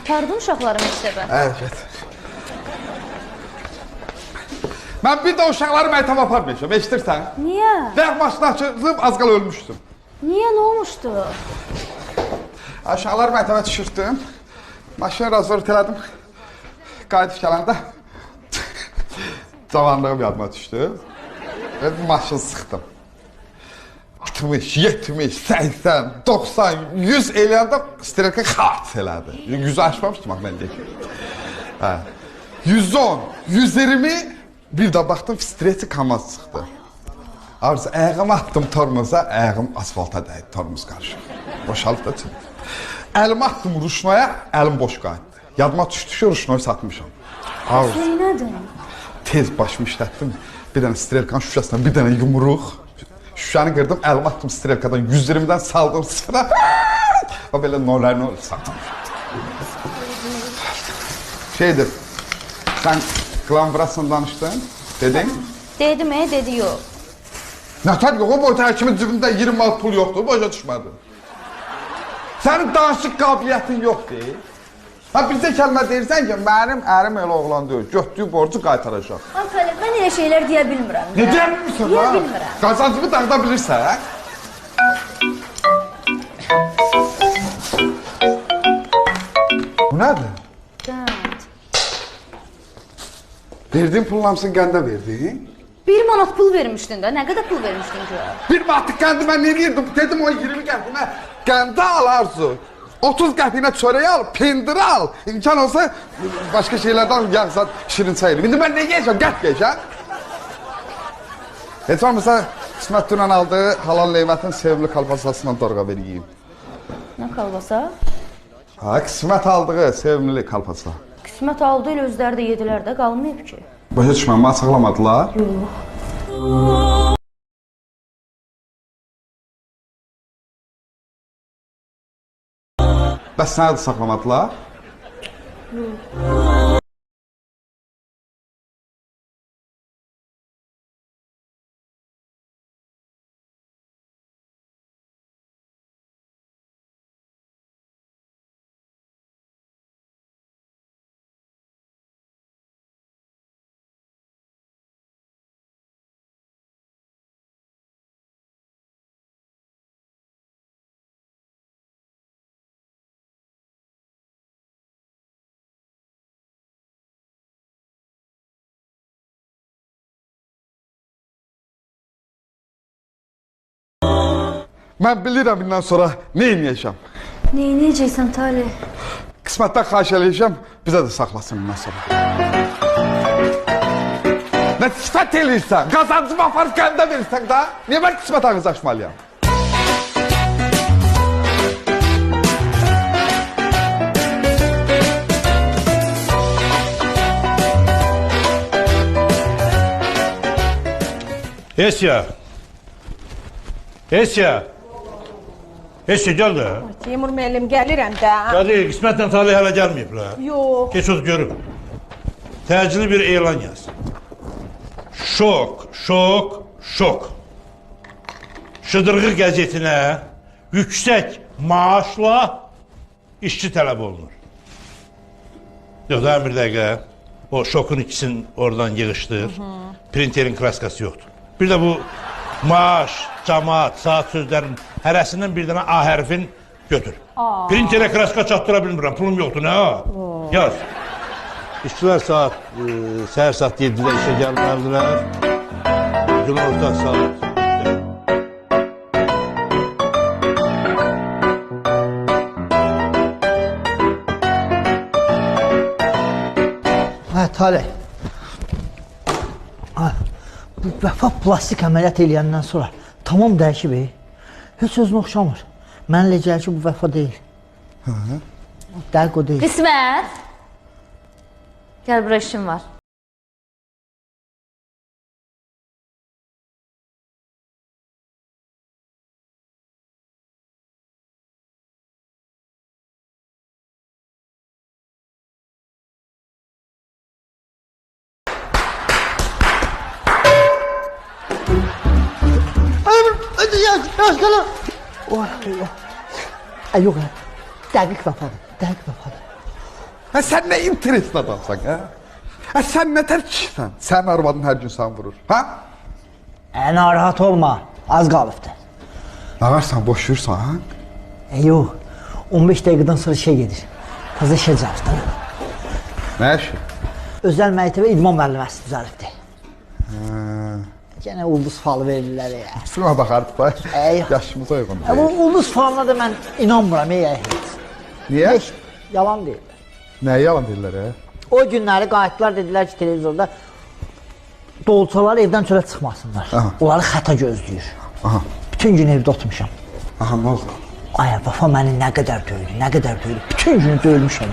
Apardın uşaqları məktəbə? Evet. Ben bir de uşaqları məktəbə aparmayacağım, eşitirsən? Niyə? Dərk maşını açıb az qala ölmüşdüm. Niyə, nə olmuşdu? Uşaqları məktəbə düşürtdüm. Maşını razvort elədim. Qayıdıb gələndə cavanlığım yadıma düşdü. Maşını sıxdım. 60, 70, 80, 90, 100 eləyəndə strelka xart elədi. 100'ü aşmamışdım mən deyək. 110, 120, bir də baxdım stresi kamaz çıxdı. Arzu, ayağımı attım tormoza, ayağım asfalta dəydi, tormoz qarşı. Boşalıb da çıxdı. Əlimi attım ruşnoya, əlim boş qayıtdı. Yadıma düşdü ki, ruşnoyu satmışam. Arzu, Neynədin? tez başımı işlətdim. Bir dənə strelkanın şüşəsindən bir dənə yumruq. Şüşəni qırdım, əlimi attım strelkadan 120'dən saldım sıfıra. O belə nolar satdım. Şeydir, sen klambrasını danıştın, dedin. Dedim, dedi yox. Ne tabii yok, o boyuta hakimin cibində 20 mal pul yoktu, boşa düşmedi. Senin danışık kabiliyetin yok değil. Ha bir de kəlmə deyirsən ki, mənim ərim elə oğlan deyil, götdüyü borcu qaytaracaq. Antalya, mən elə şeylər deyə bilmirəm. Ne deyə bilmirsən? Deyə bilmirəm. Qazancımı dağıda bilirsən. Bu nədir? Qənd. Verdiğin pulun hamısını qəndə verdin. 1 manat pul vermişdin də, nə qədər pul vermişdin ki? Bir manatlık qəndi mən ne yerdim? Dedim o 20 qəndinə qəndə al Arzu. 30 qəpiyinə çörəyi al, pendiri al. İmkan olsa başka şeylerden yağsa şirin sayılır. Şimdi ben ne yiyeceğim? Qət yiyeceğim. Heç olmasa İsmet Duran aldığı halal leymətin sevimli kalpasasından dorğa vereyim. Nə kalbasa? Ha, qismət aldığı sevimli kalpasa. Qismət aldı ilə özləri də yedilər də, qalmayıb ki. Başa düşməm, açıqlamadılar. Yox. Bəs sənə də saxlamadılar? Yox. Mən bilirəm bundan sonra ne edəcəm. Neynəyəcəksən Talih? Qismətdən xahiş eləyəcəm, bizə də saxlasın bundan sonra. Nə sifət eləyirsən, qazancımı aparıb qəndə verirsən da, niyə mən qismət ağız açmalıyam? Esya. Esya. Esya gel de. Timur müəllim gəlirəm də. Qadir, qismətlə Talih hələ gəlməyiblər. Yox. Geç oz görüm. Təcili bir elan yaz. Şok, şok, şok. Şıdırğı qəzetinə yüksək maaşla işçi tələb olunur. Yox da bir dəqiqə. O şokun ikisini oradan yığışdır. Printerin kraskası yoxdur. Bir də bu maaş, cemaat, saat sözlərin hərəsindən bir dənə A hərfin götür. Printerə kraska çatdıra bilmirəm, pulum yoxdur, nə o? Yaz. İşçilər səhər saat 7-də işə gəlməlidirlər. Gün ortaq saat. Hə, Talih. Bu Vəfa plastik əməliyyat eləyəndən sonra tamam dəyişib. Heç özünə oxşamır. Mən elə gəlir ki, bu Vəfa deyil. Dəqiq o deyil. Qismət! Gəl, bura işim var. Yazdılar. Yox, dəqiq Vəfadır, dəqiq Vəfadır. Ha sən nə interesli adamsan, ha? Ha sən nə tər kişisən? Sənin arvadın hər gün sən vurur, ha? Narahat olma, az qalıbdı. Nə varsan, boşuyursan? Yox, 15 dəqiqədən sonra işə gedir. Təzə işə cavabdır. Nə işi? Özəl məktəbə idman müəlliməsi düzəlibdi. Yenə ulduz falı verirlər ya. Sına baxarıq da, Yox. yaşımıza uyğun Bu deyil. ulduz falına da mən inanmıram heç. Niyə? Heç, yalan deyil. Nəyə yalan deyirlər, ha? O günləri qayıtdılar, dedilər ki, televizorda dolçalar evdən çölə çıxmasınlar. Aha. Onları xəta gözləyir. Aha, Bütün gün evdə oturmuşam. aha, nə oldu? Ay, Vafa məni nə qədər döydü, nə qədər döydü. Bütün günü döyülmüşəm.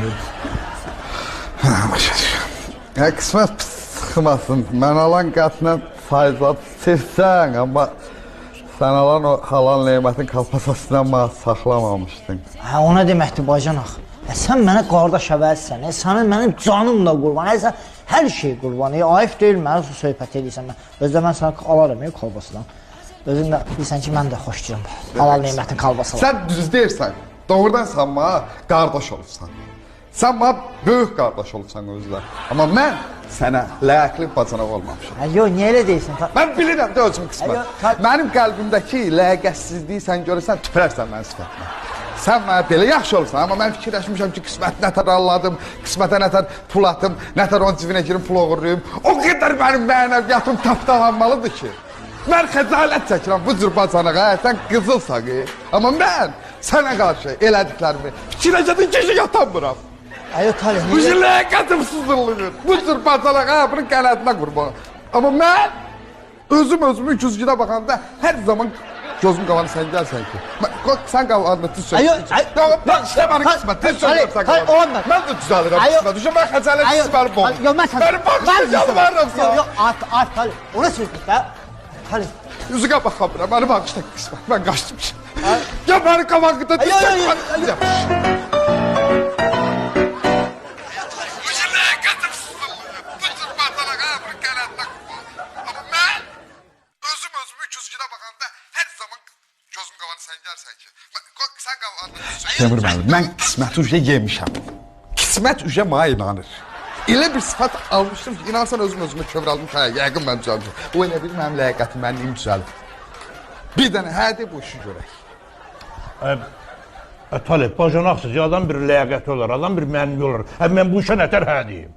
Ha, başa düşürəm. Ya, qismət pis sıxmasın. Mən alan qatla sayzat sevsən, amma sən alan o halal neymətin kalpasasından mənə saxlamamışdın. Hə, o nə deməkdir bacanaq? Sən mənə qardaş əvəzsən, sənin mənim canımla qurban, sən hər şey qurban. Ayıb deyil mənə su söhbət edirsən. Özdə mən sənə alarım kolbasından. Özün də bilirsən ki, mən də xoşçuyum halal neymətin kalbası. Sən düz deyirsən, doğrudan sən mənə qardaş olursan. Sən mənə böyük qardaş olursan özlə. Amma mən sənə ləyəqli bacanaq olmamışam. Yox, niyə elə deyirsən? Mən bilirəm də özüm qismət. Mənim qəlbimdəki ləyəqətsizliyi sən görürsən, tüpərsən mənim sifətimə. Sən mənə belə yaxşı olursan, amma mən fikirləşmişəm ki, qismət nətər alladım, qismətə nətər pul atım, nətər onun cibinə girim pul oğurluyum. O qədər mənim mənəviyyatım tapdalanmalıdır ki, mən xəcalət çəkirəm bu cür bacanağa, sən qızılsan, amma mən sənə qarşı elədiklərimi fikirləşədim ki, yatamıram. Talih, Bu cür ləyəqətim sızılır, bu cür bacanağa bunun qənədinə qurban. Amma mən özümü güzgüdə baxanda hər zaman gözüm qavanı sən gəlsən ki. Sən qavanı tüz söyləyirsən. İşte mənim qismət, tüz söyləyirsən qavanı. Mən də düzəlirəm qismət. Düşün, mən xəcalət qisməli boğum. Mənim baxışda yalvarıram sana. Yox, Talih, ona sözdür də. Talih. Yüzüqə baxamıram, mənim baxışda qismət. Mən qaçmışım. Ya mənim qavanıqda tüz söyləyirsən. Temur müəllim, mən qisməti uca yemişəm. Qismət uca mənə inanır. Elə bir sifət almışdım ki, inansan özümü kövrəldim ki, yəqin mən düzəlmişəm. O elə bir mənim ləyəqətim, mənliyim düzəldir. Bir dənə hədi bu işi görək. Talib, bacanaqsız, adam bir ləyaqəti olar, adam bir mənli olar. Mən bu işə nətər hə deyim?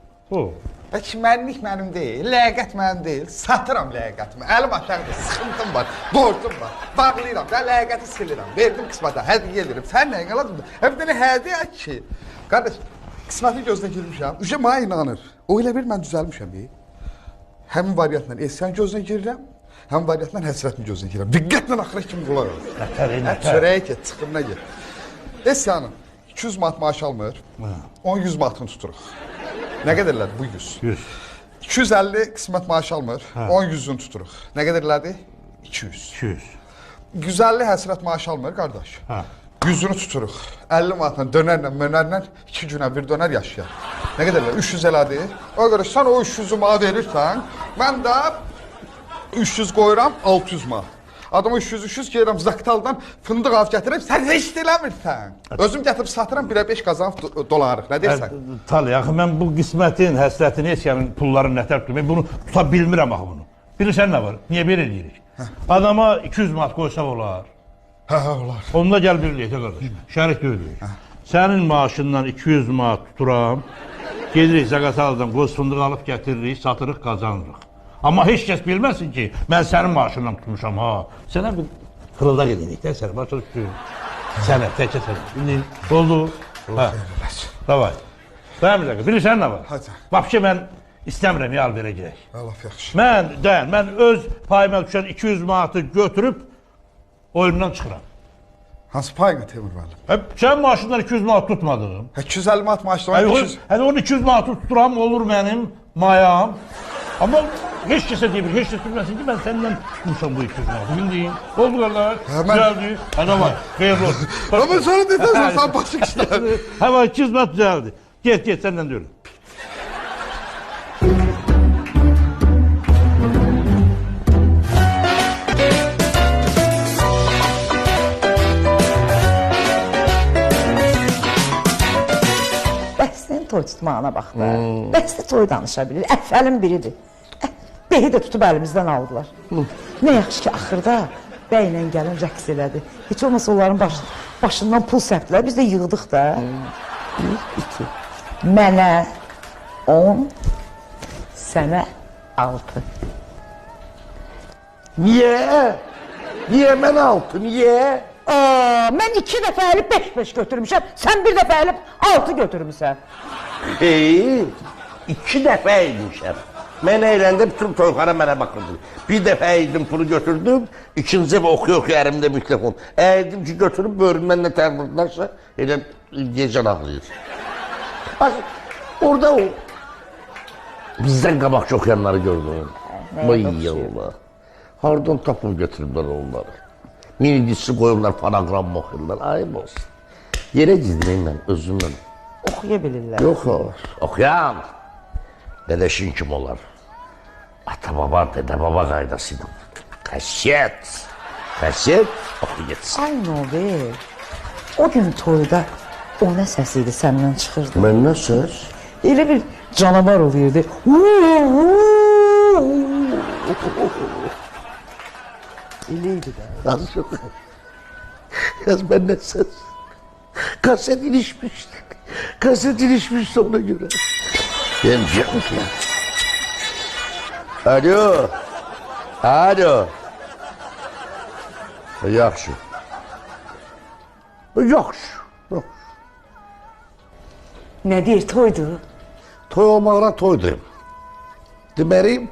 Peki mənlik mənim deyil, ləyaqət mənim deyil, satıram ləyaqətimi, əlim aşağıda, sıxıntım var, borcum var, bağlayıram, da ləyaqəti silirəm, verdim qismətə, hədiyə edirəm, sən nəyin qaladın? Həm bir dənə hədiyə ki, qardaş, qismətin gözünə girmişəm, uca mənə inanır, o elə bir mən düzəlmişəm, həmin variantla eskan gözünə girirəm, həmin variantla həsrətin gözünə girirəm, diqqətlə axıra kimi qulaq alır. Nətər? Çörəyə get, çıxımına get. Eskanın 200 manat maaş almır, 10-100 manatını tuturuq. Nə qədərlər bu 100? 100. 250 qismət maaş almır, 10-100-ünü tuturuq. Nə qədərlərdir? 200. 200. 150 həsrət maaş almır, qardaş. 100-ünü tuturuq. 50 manatla, dönərlə, mönərlə 2 günə bir dönər yaşayar. Nə qədərlər? 300 elədir. O görə sən o 300-ü mənə verirsən, mən də 300 qoyuram, 600 manat. Adama 300 gedirəm zaktaldan fındıq av gətirib, sən heç eləmirsən. Özüm gətirib satıram, 1-ə 5 qazanıb dolanırıq, nə deyirsən? Talih, axı mən bu qismətin, həsrətini, eskiyanın pullarını nətər tutum, mən bunu tuta bilmirəm axı bunu. Bilirsən nə var? Niyə belə eləyirik? Adama 200 manat qoysaq olar. Hə, olar. Onda gəl bir eləyək, qardaş. Şərik deyilik. Sənin maaşından 200 manat tuturam, gedirik zaqataldan qoz fındıq alıb gətiririk, satırıq, qazanırıq. Amma heç kəs bilməsin ki, mən sənin maaşından tutmuşam, ha. Sənə bir fırıldaq edirik də, sənə başa düşürüm. Sənə, təkə sənə. Bildin, oldu. Hə, davay. Dayan bir dəqiqə, bilirsən nə var? Hadi. Vapşə mən istəmirəm, yal verəcək. Allah yaxşı. Mən öz payıma düşən 200 manatı götürüb oyundan çıxıram. Hansı payına Temur müəllim? Sən maaşından 200 manat tutmadın. 250 manat maaşdan 200. Hələ onun 200 manatı tuturam, olur mənim mayam. Amma heç kəsə deyir, heç kəs bilməsin ki, mən səndən tutmuşam bu 200 manatı, bildin? Oldu qardaş, düzəldi. Hədə var, xeyirli olsun. Amma sonra deyirsən, sən başıq işlər. Həva 200 manat düzəldi. Get, səndən deyirəm. toy tutmağına bax da. Bəs də toy danışa bilir, əfəlin biridir. Beyi də tutub əlimizdən aldılar. Nə yaxşı ki, axırda bəylə gəlin rəqs elədi. Heç olmasa onların başından pul səpdilər, biz də yığdıq da. 1, 2. Mənə 10, sənə 6. Niye? Niye ben 6? Niye? Mən 2 dəfə əlib 5-5 götürmüşəm, sən bir dəfə əlib 6 götürmüşsən. Hey, 2 dəfə eğilmişəm. Mən eğləndə bütün toyxana mənə baxırdı. Bir dəfə eğildim, pulu götürdüm. İkinci dəfə oxuya əlimdə mikrofon. Eğildim ki, götürüb bölümdən nə tər vurdularsa, elə gecən ağlayır. Bax, orada o bizdən qabaqçı oxuyanları gördüm. Vay Allah. Hardan tapıb götürüblər onları? Minicisi qoyurlar, panogram oxuyurlar, ayıb olsun. Yerə gizdireyim mən, özümdən. Oxuya bilirlər. Yox, oxuyan. Dədəşin kim olar? Ata-baba, dədə-baba qaydasıydı. Qəşət, oxu getsin. Ay Nobel, o gün toyda o nə səs idi səndən çıxırdı? Mən nə söz? Elə bir canavar oluyordu. Eləydi də. Nasıl? Yaz ben ne söz? Kaset ilişmişti. Kaset ilişmişti ona göre. Ben canım ya. Alo. Alo. Yaxşı. Yaxşı. Nə deyir, toydu? Toy olmağına toydum. Deməli,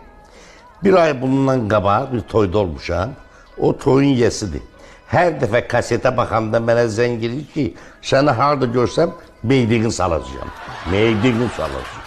bir ay bundan qabağa bir toyda olmuşam. O toyun yesidir. Hər dəfə kasetə baxanda mənə zəng gelir ki, səni harada görsəm, meydiğin salacağım. Meydiğin salacağım.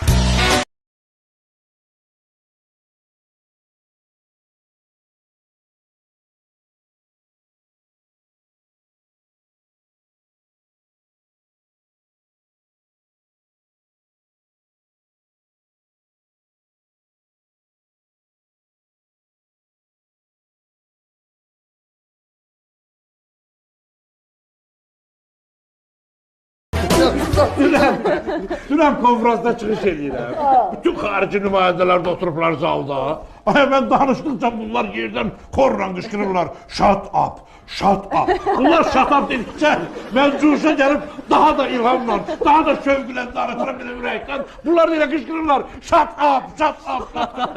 Dünən konferansda çıxış edirəm. Bütün xarici nümayəndələr də oturublar zalda. Ay, mən danışdıqca bunlar yerdən korla qışqırırlar. Shut up, shut up. Bunlar shut up dedikcə mən cuşa gəlib daha da ilhamla, daha da şövqlə danışıram belə ürəkdən. Bunlar elə qışqırırlar. Shut up, shut up, shut up.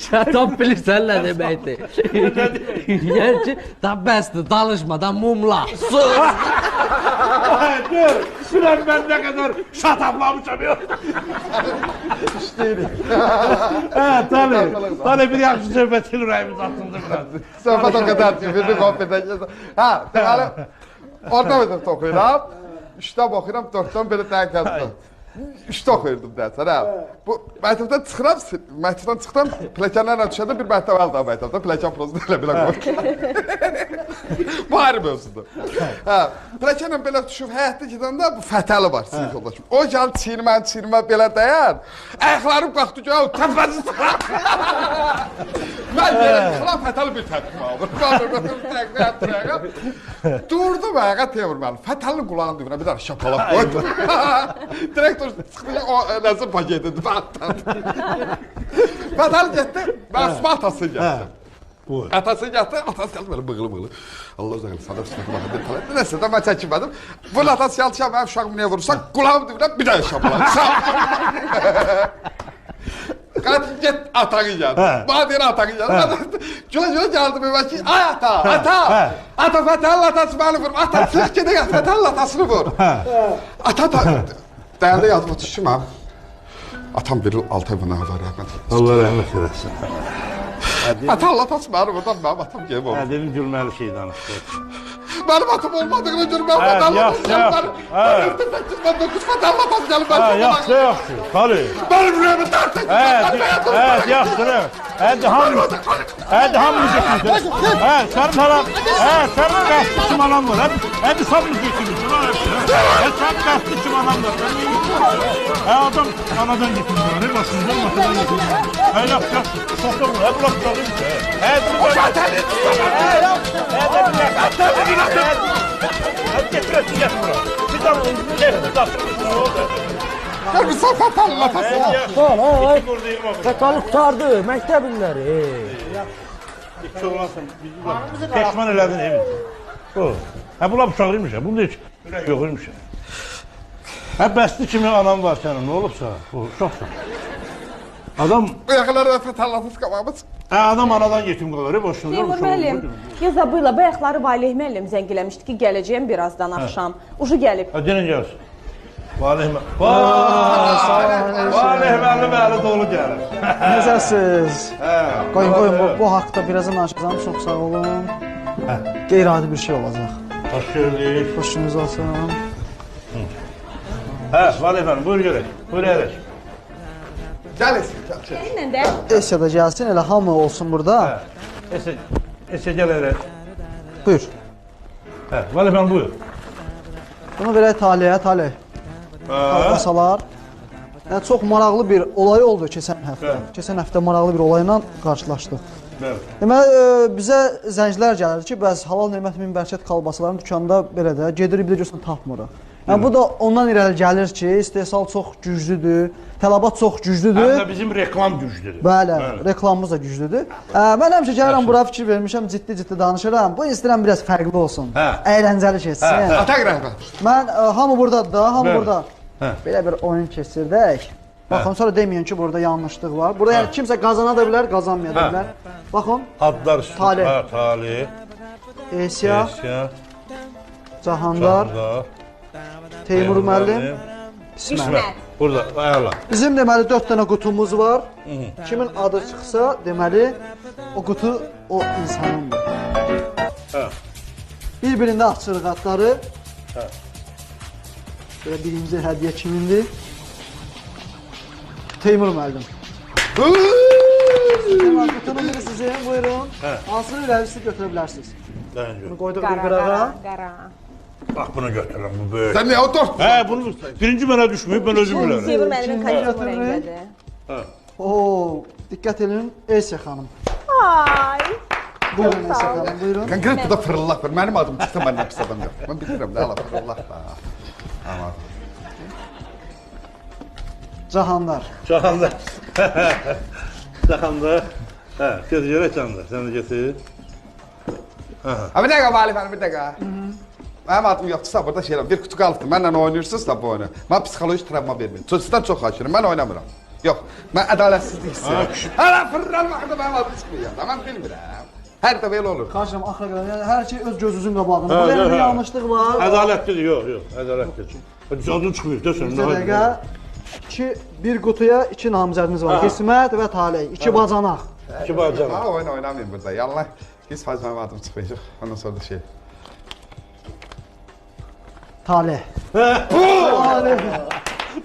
Shut up bilirsən nə deməkdir? Yəni ki, da bəsdir, danışmadan mumla. Sus! Ay, dur, Sülən mən nə qədər shut up'lamışam yox. İşteydik. Tabii bir yaxşı söhbət ürəyimiz atıldı biraz. Söhbət o qədər ki, bir konferansda. Ha, deməli, orada məktəbdə oxuyuram. 3-dən oxuyuram, 4-dən belə tək gəldim. 3-də oxuyurdum dərsən, hə. Bu məktəbdən çıxıram, pləkanlarla düşəndə bir məktəb aldım məktəbdə, pləkan prosunu elə belə qoy. Bu ayrı mövzudur. Hə, pləkanla belə düşüb həyətdə gedəndə bu Fətəli var, sinif yoldaşım. O gəlib çiynimə belə dəyər, ayaqlarım qalxdı ki, təpəzi sıxıram. Mən yerə yıxıram, Fətəli bir təpimi alır. Durdum ayağa Teymur müəllim, Fətəlinin qulağını dibinə bir dənə şapalaq qoydum. Direktor çıxdı, o nəzir paketidir, Fətəli getdi, Məsumə atası gəldi. Atası gəldi belə bığılı. Allah uzaqlı, sana üstünə baxın, nəsə də mən çəkinmədim. Bunun atası gəldi ki, mənim uşağım niyə vurursan, qulağımın dibinə bir dənə şapalaq. Qaçın get atağı gəldi. Bana deyir atağı gəldi. Gülə gəldi bir ki, ay ata. Ata Fətəlin atası məni vurur. Ata çıx gedək Fətəlin atasını vur. Ata da dəyəndə yazma düşdüm ha. Atam bir 6 ay bana var rəhmət. Allah rəhmət eləsin. Fətəlin atası məni vurdu, mənim atam gəlib oldu. Dedim gülməli şey danışdı. Mənim atım olmadığını görməm. Fətəlin atası gəlib mənim. Mən 9 Fətəlin atası gəlib mənim. Yaxşı, tabii. Mənim rüyamı dartın. Yaxşı. Hadi hamımız götürürüz. Sarı taraf. Sarı kastı kim adam var. Hadi sabımız götürürüz. Sarı kastı kim adam var. Adam anadan getirmiş. Ne başında masadan getirmiş. Yaxşı. Sokta vur. Hadi bırak tutalım. Hadi getir. Bir tane Ya bir söhbət anlatasın. İki burada yığmaq. Sakalı qutardı, məktəb illəri. İki oğlansan, peşman elədin evin. O. Hə, bunlar uşaqlıymış ya, bunda heç ürək yox imiş ya. Hə, bəsli kimi anam var sənin, nə olubsa, o, uşaqsan. Adam, Ayaqları öpət anlatız qabağımız. hə, adam anadan yetim qalır, boşuna Teymur uşaq müəllim, olur. Yazabıyla bayaqları Valih müəllim zəngiləmişdi ki, gələcəyəm birazdan axşam. Uşu gəlib. Hə, denən gəlsin. Valih müəllim əli dolu gəlir. Necəsiz? Hə, Qoyun, bu haqda birazdan danışacağım. Çox sağ olun. Qeyri-adi bir şey olacaq. hoş gördük. Xoşunuz olsun. Hə, Valih müəllim, buyur görək, buyur əyləş. Gəl esin, gəl. Seninlə də Esiya da gəlsin, elə hamı olsun burada. Esə gəl əyləş. Buyur. Hə, Valih müəllim, buyur. Bunu verək Taliyə, Talih. Kalbasalar. Yəni, çox maraqlı bir olay oldu keçən həftə. Keçən həftə maraqlı bir olayla qarşılaşdıq. Bəli. Deməli, bizə zəncilər gəlir ki, bəs Halal Nemət Min Bərkət kalbasaların dükanında belə də gedir, bir də görsən tapmırıq. Yəni, bu da ondan irəli gəlir ki, istehsal çox güclüdür, tələbat çox güclüdür. Həm də bizim reklam güclüdür. Bəli, reklamımız da güclüdür. Mən həmişə gəlirəm bura fikir vermişəm, ciddi danışıram. Bu istəyirəm biraz fərqli olsun, əyləncəli keçsin. Ata qrəhbə. Mən hamı buradadır da, hamı burada. Belə bir oyun keçirdək. Baxın, sonra deməyin ki, burada yanlışlıq var. Burada yəni kimsə qazana da bilər, qazanmaya da bilər. Baxın, Adlar üstü. Talih. Hə, Talih. Esiya, Esiya. Cahandar, Teymur müəllim, İsmət. İsmət. Burada, ayarla. Bizim deməli 4 dənə qutumuz var. Kimin adı çıxsa, deməli o qutu o insanındır. Hə. Bir-birində açırıq adları. Belə birinci hədiyyə kimindir? Teymur müəllim. Qutunun biri sizin, buyurun. Hansını irəlisi götürə bilərsiniz. Bunu qoyduq bir qırağa. qara. Bax, bunu götürürəm, bu böyük. Sən niyə o dörd? Hə, bunu birinci mənə düşməyib, mən özüm bilərəm. Teymur müəllimin kostyumu götürürük. rəngdədir. Oo, diqqət edin, Esiya xanım. Ay. Buyurun Esiya xanım, buyurun. Konkret bu da fırıllaq var. Mənim adım çıxsa məndən pis adam yox. Mən bilirəm də, ala fırıllaq da. Amma Cahandar. Cahandar. Cahandar. Hə, getir görək Cahandar, sən də getir. Ha, bir dəqiqə Valih müəllim, bir dəqiqə. Mənim adım yoxdursa burada şeylər, bir qutu qalıbdır. Mənlə oynayırsınız da bu oyunu. Mən psixoloji travma vermirəm. Sizdən çox xahiş edirəm, mən oynamıram. Yox, mən ədalətsizlik istəyirəm. Hələ fırlanmaqda mənim adım çıxmıyor. Mən bilmirəm. Hər dəfə elə olur. Xahiş edirəm, axıra qədər. Yəni hər şey öz gözünüzün qabağında. Burada yəni bir yanlışlıq var. Ədalətlidir, yox, ədalətlidir. Adın çıxmıyor da sən. Bir dəqiqə. Bir qutuya 2 namizədimiz var. İsmət və Talih. 2 bacanaq. İki bacana. Ha, oyun oynamayın burada. Yallah. 100% mənim adım çıxmayacaq. Ondan sonra da şey. Talih.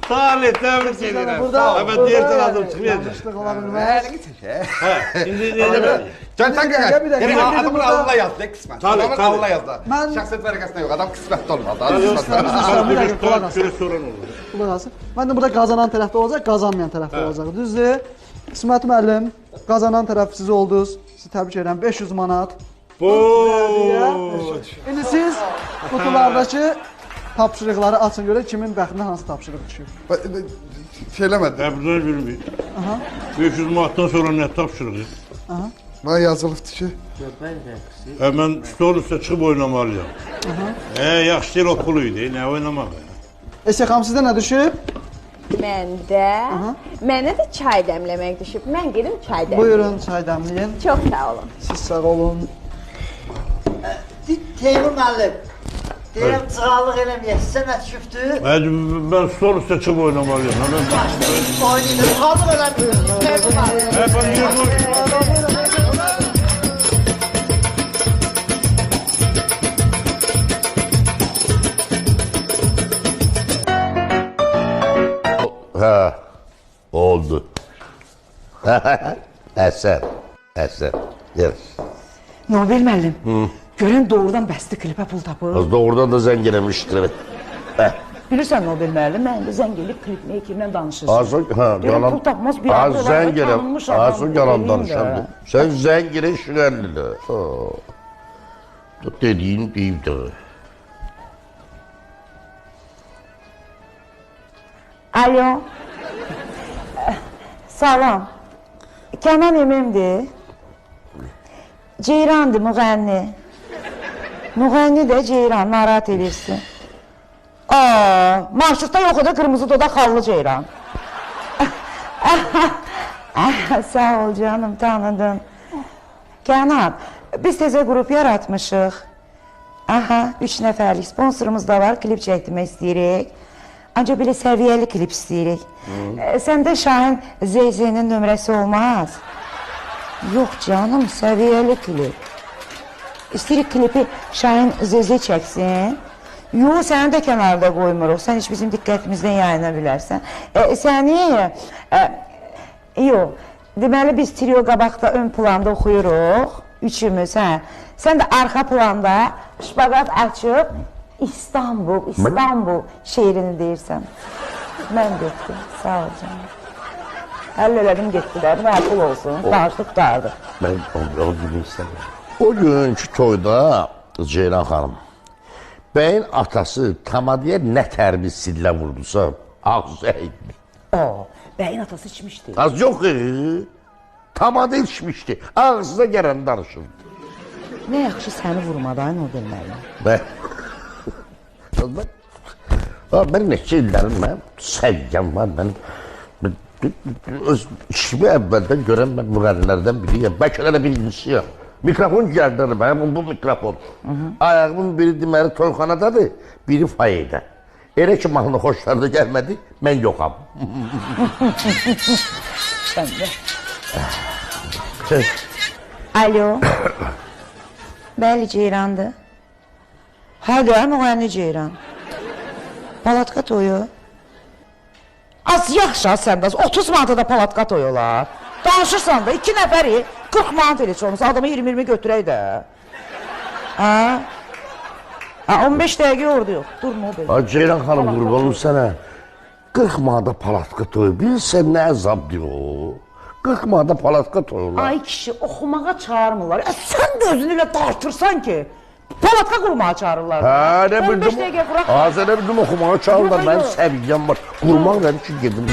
Talih, təbrik edirəm. Burada Mən deyirsən adım çıxmayacaq. yanlışlıq ola bilməz. Əlini çək. Hə, indi nə demək? Gəl sən gəl. Bir dəqiqə, Yəni dedim adamın burada- Allah yazdı, qismət. Talih, Adamın Talih. Allah yazdı. Mən- Şəxsiyyət vərəqəsində yox, adam qismətli olmadı. Bir dəqiqə, qulaq asın. Görə soran olur. Qulaq asın. Mən də burada qazanan tərəfdə olacaq, qazanmayan tərəfdə olacaq. Düzdür? İsmət müəllim, qazanan tərəf siz oldunuz. Sizi təbrik edirəm. 500 manat. İndi siz qutulardakı tapşırıqları açın görə kimin bəxtinə hansı tapşırıq düşür. Şey eləmədi. Hə, buradan görməyim. 500 manatdan sonra nə tapşırıq? Mənə yazılıbdı ki, Hə, mən stol üstə çıxıb oynamalıyam. Yaxşı deyil, o pul idi, nə oynamaq? Esiya xanım, sizdə nə düşüb? Məndə, mənə də çay dəmləmək düşüb. Mən gedim çay dəmləyim. Buyurun, çay dəmləyin. Çox sağ olun. Siz sağ olun. Teymur müəllim, deyirəm cığallıq eləməyək, sizə nə düşübdür? Mən stol üstə çıxıb oynamalıyam. Oynayın, cığallıq eləməyək. Teymur müəllim. Hə, mən yürüyorum. Hə, oldu. Əsər, əsər. Gəl. Nobel müəllim, görən doğrudan bəsti klipə pul tapır. Az doğrudan da zəng eləmişdir. Bilirsən Nobel müəllim, mən də zəng elib klipmeykerlə danışırsın. Azın, hə, Deyirəm, yalan. pul tapmaz bir Az adam zəng olaraq elə, tanınmış azın adam, yalan deyim danışan. də. Sən zəng elə şüqəllilə. Dediyin deyibdir. Alo. Salam. Kənan Emimdir. Ceyrandır, müğənni. Müğənni də Ceyran, narahat edirsin. Marşrutda yox o da qırmızı dodaq xallı Ceyran. Sağ ol canım, tanıdın. Kənan, biz təzə qrup yaratmışıq. 3 nəfərlik sponsorumuz da var, klip çəkdirmək istəyirik. Ancaq belə səviyyəli klip istəyirik. Səndə Şahin Zeyzeynin nömrəsi olmaz. Yox canım, səviyyəli klip. İstəyirik klipi Şahin Zeyzey çəksin. Yox, səni də kənarda qoymuruq. Sən heç bizim diqqətimizdən yayına bilərsən. Səni... Yox, deməli biz trio qabaqda ön planda oxuyuruq. Üçümüz, hə. Sən də arxa planda şpaqat açıb İstanbul şeirini deyirsən. Mən getdim, sağ ol canım. Həll elədim, getdilər, məqul olsun, qarşı qutardı. Mən o günü istəmirəm. O günkü toyda Ceyran xanım, bəyin atası Tamadiyə nə tərbiz sillə vurdusa, ağzı əydi. Bəyin atası içmişdi. Az yox, Tamadiyə içmişdi, ağzına gələn danışırdı. Nə yaxşı səni vurmadan o deməli. Mən neçə illərim, mən səviyyəm var, mən öz işimi əvvəldən görən mən müğənnilərdən biriyəm, bəlkə də birincisiyəm. Mikrofon gəldərir mənim, bu mikrofon. Ayağımın biri deməli toyxanadadır, biri fayədə. Elə ki, mahnı xoşlarda gəlmədi, mən yoxam. Sən də. Alo. Bəli, Ceyrandır. Hədə, müğənni Ceyran. Palatka toyu. Az yaxşı, sən də 30 manata palatka toyu olar. Danışırsan da 2 nəfəri 40 manat elə olmasa adamı 20-20 götürək də. 15 dəqiqə orada yox, durma o belə. Ceyran xanım, qurbanım sənə 40 manata palatka toyu, bilsən nə əzabdır o? 40 manata palatka toyular. Ay kişi, oxumağa çağırmırlar. Sən də özünü elə dartırsan ki, palatka qurmağa çağırırlar. Hə, nə 15 bildim, dəqiqə quraq. nə bildim oxumağa çağırırlar, mənim səviyyəm var. Qurmaq nədir ki, gedim.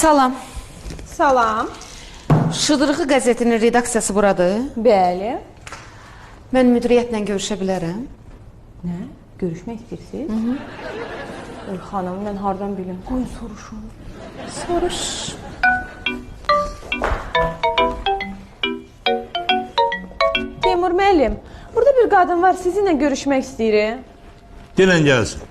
Salam. Salam. Şıdırğı qəzetinin redaksiyası buradır. Bəli. Mən müdiriyyətlə görüşə bilərəm. Nə? Görüşmək istəyirsiniz? Xanım, mən hardan bilim? Qoyun soruşun. Soruş. Teymur müəllim, burada bir qadın var, sizinlə görüşmək istəyirik. Denən gəlsin.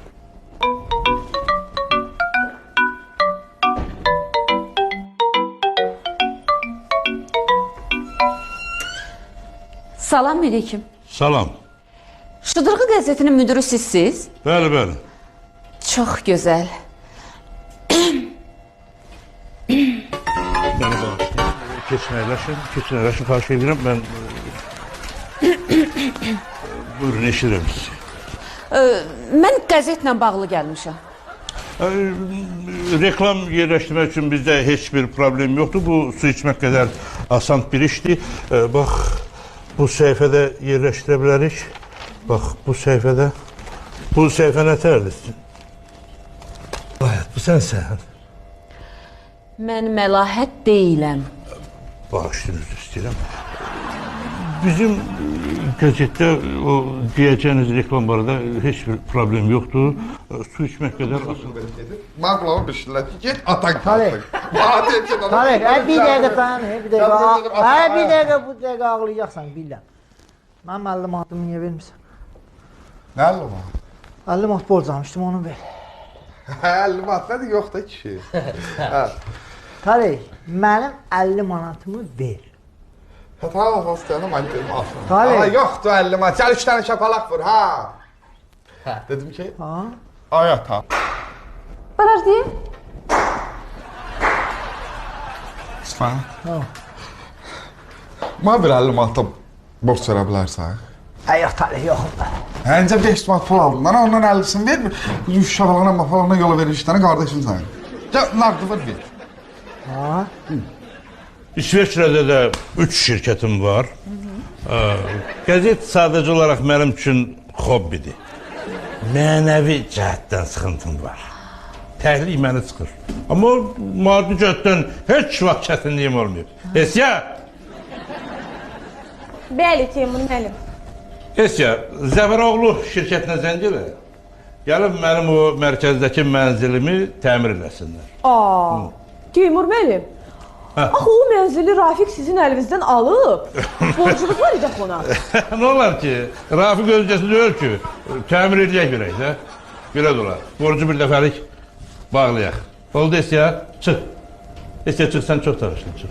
Salam aleyküm. Salam. Şıdırğı qəzetinin müdürü sizsiz? Bəli, bəli. Çox gözəl. Məni bağışlayın. Keçin, xahiş edirəm. Mən... Buyurun, eşidirəm sizi. Mən qəzetlə bağlı gəlmişəm. Reklam yerləşdirmək üçün bizdə heç bir problem yoxdur. Bu su içmək qədər asan bir işdir. Bax, bu səhifədə yerləşdirə bilərik. Bax, bu səhifədə. Bu səhifə nə tərlisin? Bu sənsən. Mən Məlahət deyiləm. Bağışlayınızı istəyirəm. Bizim qəzetdə o deyəcəyiniz reklam barədə heç bir problem yoxdur. Su içmək qədər asan. Mən qulağıma bir şeylər ki, get atan qalsın. Talih, bir dəqiqə dayan, bir dəqiqə bu dəqiqə ağlayacaqsan, biləm. Mənim 50 manatımı niyə vermirsən? Nə 50 manat? 50 manat borc almışdım, onu ver. 50 manat nədir? Yox da kişi. Talih, mənim 50 manatımı ver. Tamam, hostanım, mən dedim, alsın. Talih. Yoxdur 50 manat, gəl 3 dənə şapalaq vur, ha. Dedim ki, Ha? ay ata. Подожди. Rəfət. Mənə bir 50 manata borc verə bilərsən? Yox, talih yoxum. Həncə 5 manat pul aldın. Mənə ondan 50'sini ver. Uşaqlarına, mafalana yola verir işlərini qardaşın sən. Gəl, nardı var, ver. Ha? İsveçrədə də 3 şirkətim var. Qəzet sadəcə olaraq mənim üçün hobbidir. Mənəvi cəhətdən sıxıntım var. Təhlik məni sıxır. Amma maddi cəhətdən heç vaxt çətinliyim olmuyor. Esya! Bəli, Teymur müəllim. Esya, Zəfəroğlu şirkətinə zəng elə. Gəlib mənim o mərkəzdəki mənzilimi təmir eləsinlər. Teymur müəllim. Axı o mənzili Rafiq sizin əlinizdən alıb. Borcunuz var idi ona. Nə olar ki? Rafiq özgəsi deyil ki. Təmir edək verək də. Belə də olar. Borcu bir dəfəlik bağlayaq. Oldu Esya? Çıx. Esya çıx, sən çox tanışdın, çıx.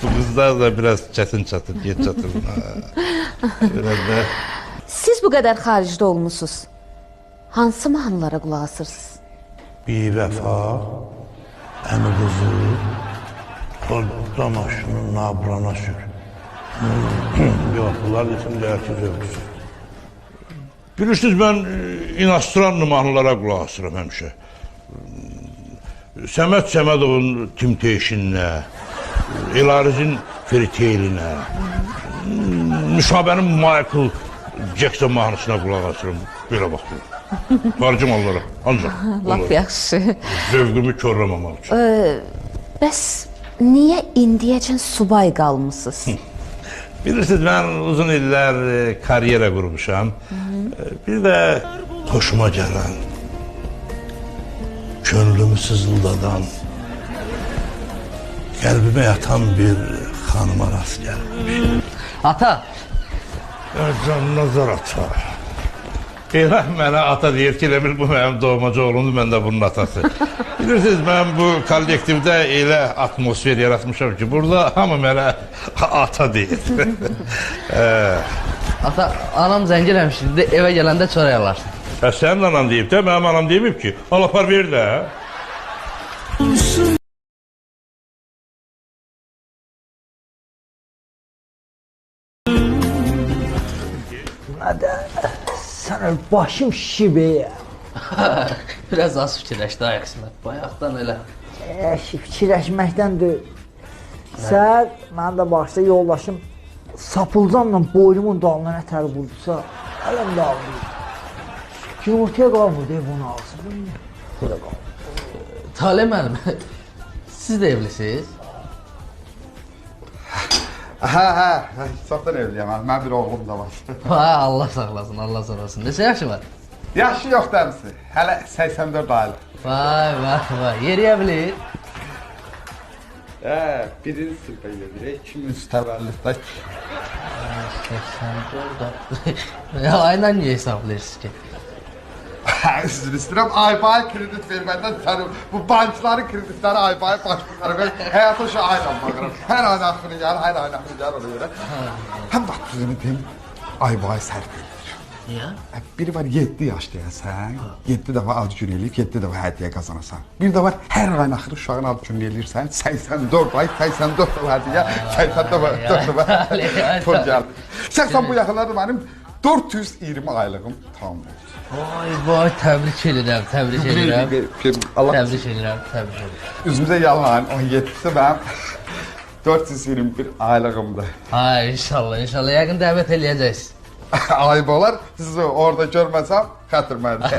Bu qızlar da biraz çətin çatır, geç çatır. Biraz da... Siz bu qədər xaricdə olmusunuz. Hansı mahnılara qulaq asırsınız? Bir vəfa, əmi qızı, o maşının nabrana sür. Yox, bunlar desin deyər ki, zövqüsü. Bilirsiniz, mən inastranlı mahnılara qulaq asıram həmişə. Səməd Səmədovun Timteşinlə, Elarizin Feriteylinə, Nüşabənin Michael Jackson mahnısına qulaq asıram. Belə baxıyorum. Harcım onlara, ancaq. Laf yaxşı. Zövqümü körləməmək üçün. Bəs niyə indiyəcən subay qalmısınız? Bilirsiniz, mən uzun illər karyera qurmuşam. Bir də xoşuma gələn, könlümü sızıldadan, qəlbimə yatan bir xanıma rast gəlmişim. Ata! Nazar ata. Elə mənə ata deyir ki, elə bil bu mənim doğmaca oğlumdur, mən də bunun atası. Bilirsiniz, mən bu kollektivdə elə atmosfer yaratmışam ki, burada hamı mənə ata deyir. Ata, anam zəng eləmişdi, evə gələndə çörək alarsın. Sənin anan deyib də, mənim anam deyib ki, al apar ver də. Sən başım şişib ya. Biraz az fikirləşdi, ay qismət, bayaqdan elə. Fikirləşməkdən deyil. Sən, mənim də başda yoldaşım sapılcamla boynumun dalına nətər vurdusa, ələm də ağlayır. Yumurtaya qalmır, bunu alsın. Belə qalmır. Talih müəllim, siz də evlisiniz? Hə, çoxdan evliyəm, mən bir oğlum da var. Allah saxlasın, Allah saxlasın. Neçə yaşı var? Yaşı yox dəmsi, hələ 84 aylı. Vay, yeriyə bilir. Birinci sınıfa gedir, 2000 təvəllüddə. 84 ayla niyə hesablayırsınız ki? Üzr istəyirəm, ay-bay kredit vermədən səni, bu bankların kreditləri ay-bay başqaları ver, həyata şu ayla baxıram. Hər ayın axını gəl, hər ayın axını gəl ona görə. Həm də düzünü deyim, ay-bay sərf edir. Niyə? Biri var 7 yaş deyəsən, 7 dəfə ad gün eləyib, 7 dəfə hədiyyə qazanasan. Bir də var hər ayın axırı uşağın ad günü eləyirsən, 84 ay, 84 dəfə hədiyyə, 84 dəfə pul gəldi. Şəxsən bu yaxınlarda mənim 420 aylığım tamamdır. Vay, təbrik edirəm, təbrik edirəm. Təbrik edirəm. Üzümüzə yalan, 17'si mənim 421 aylığımdır. Ay, inşallah, yəqin dəvət eləyəcəksiniz. Ayıb olar, sizi orada görməsəm, xətirmədir.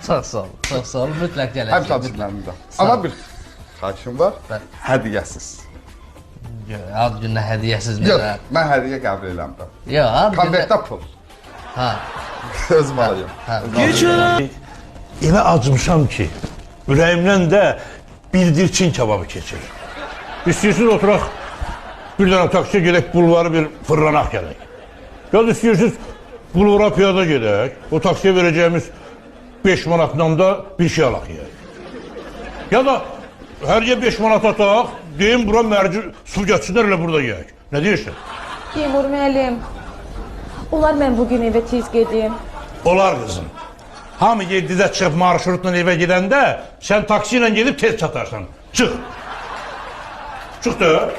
Çox sağ ol, mütləq gələcək. Həm şansınlarında. Amma bir xaçım var, hədiyyəsiz. Ad gününə hədiyyəsiz nə? Yox, mən hədiyyə qəbul eləmirəm. Yox, ad gününə... Konvertdə pul. Ha. Özüm alayım. Elə acmışam ki, ürəyimdən də bildirçin kebabı keçir. İstəyirsiniz oturaq, bir dənə taksiyə gedək, bulvarı bir fırlanaq gələk. Ya da istəyirsiniz, bulvara piyada gedək, o taksiyə verəcəyimiz 5 manatla da bir şey alaq yiyək. Ya da həryə 5 manat ataq, deyim bura mərci su gətirsinlər, elə burada yiyək. Nə deyirsən? Teymur müəllim, olar mən bugün evə tez gedim. Olar qızım. Hamı 7-də çıxıb marşrutla evə gedəndə sən taksi ilə gedib tez çatarsan. Çıx! Çıx. Çıx da.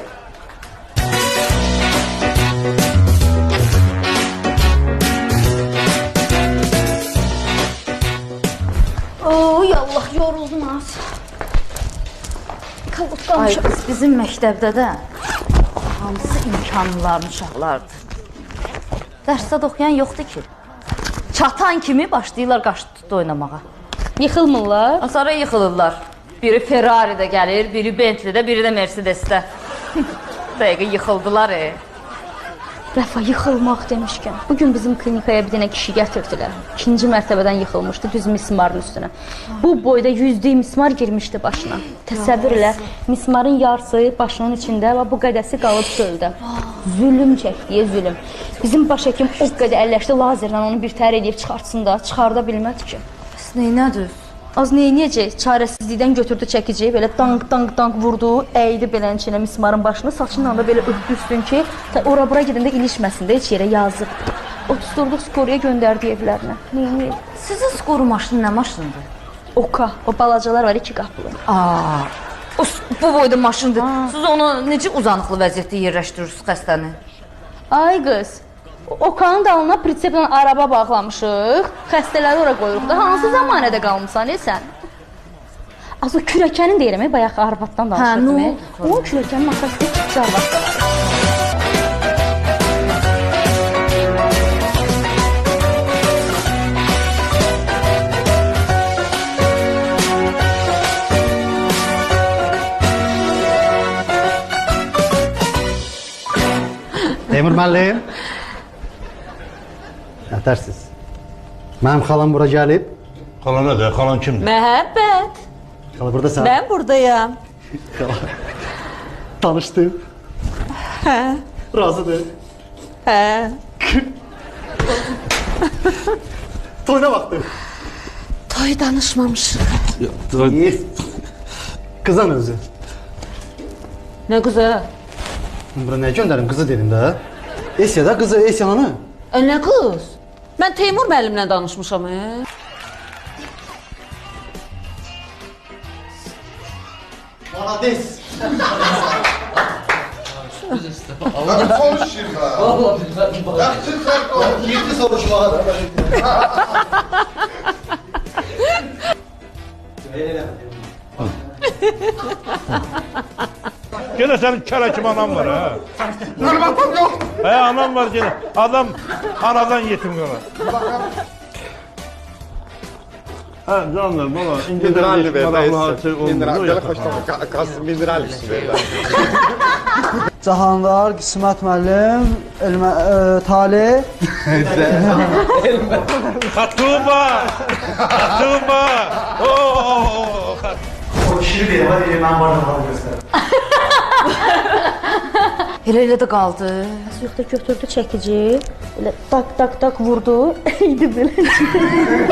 Oy Allah, yoruldum az. Ay, bizim məktəbdə də hamısı imkanlıların uşaqlardır. Dərsdə oxuyan yoxdur ki. Çatan kimi başlayırlar qaş tutdu oynamağa. Yıxılmırlar. Sonra yıxılırlar. Biri Ferrari'də gəlir, biri Bentley'də, biri də Mercedes'də. Dəqiqə yıxıldılar. Vəfa, yıxılmaq demişkən, bugün bizim klinikaya bir dənə kişi gətirdilər. 2-ci mərtəbədən yıxılmışdı düz mismarın üstünə. Bu boyda 100 mismar girmişdi başına. Təsəvvür elə, mismarın yarısı başının içində və bu qədəsi qalıb çöldə. Zülüm çəkdiyə zülüm. Bizim baş həkim o qədər əlləşdi, lazerlə onu bir təhər edib çıxartsın da, çıxarda bilmədi ki. Bəs neynədir? Az neynəyəcək? Çarəsizlikdən götürdü çəkici, belə danq vurdu, əydi belənçinə mismarın başını, saçından da belə öpdü üstün ki, ora-bura gedəndə ilişməsin də heç yerə yazıq. Oturdurduq skoruya göndərdi evlərinə. Neynəyək? Sizin skoru maşını nə maşındır? Oka, o balacalar var, 2 qapılı. Bu boyda maşındır. Siz onu necə uzanıqlı vəziyyətdə yerləşdirirsiniz xəstəni? Ay qız, Okanın dalına pritseplə araba bağlamışıq, xəstələri ora qoyuruq da, hansı zamanədə qalmışsan sən? Az o kürəkənin deyirəm, bayaq arvaddan danışırdım. O kürəkənin masası çıxıcı arvadda var. Teymur müəllim. Nətərsiz? Mənim xalam bura gəlib. Xala nədir? Xalan kimdir? Məhəbbət, Xala buradasan. mən buradayam. Tanışdıq. Hə, Razıdır. hə. Toyuna vaxtı. Toy danışmamışıq. Qızan özü. Nə qızı? Bura nə göndərim qızı dedim də. Esiya da qızı, Esiyanı. Nə qız? Mən Teymur müəllimlə danışmışam. Malades. Konuşur ha. Yaxşı fərq olur. Yedi soruşmağa da. Gene senin kara kim anam var ha? Hürmətim yox. He anam var gene. Adam anadan yetim kalar. Ha canlar baba. Mineralli ver. Mineralli xoşlanır. Qaz mineralli ver. Cahandar, Qismət müəllim, Talih. Katuba! Katuba! O kişi deyir, hadi mən bardağı göstərim. Elə də qaldı. Yoxda götürdü çəkici, elə tak vurdu, əydi belənçinə.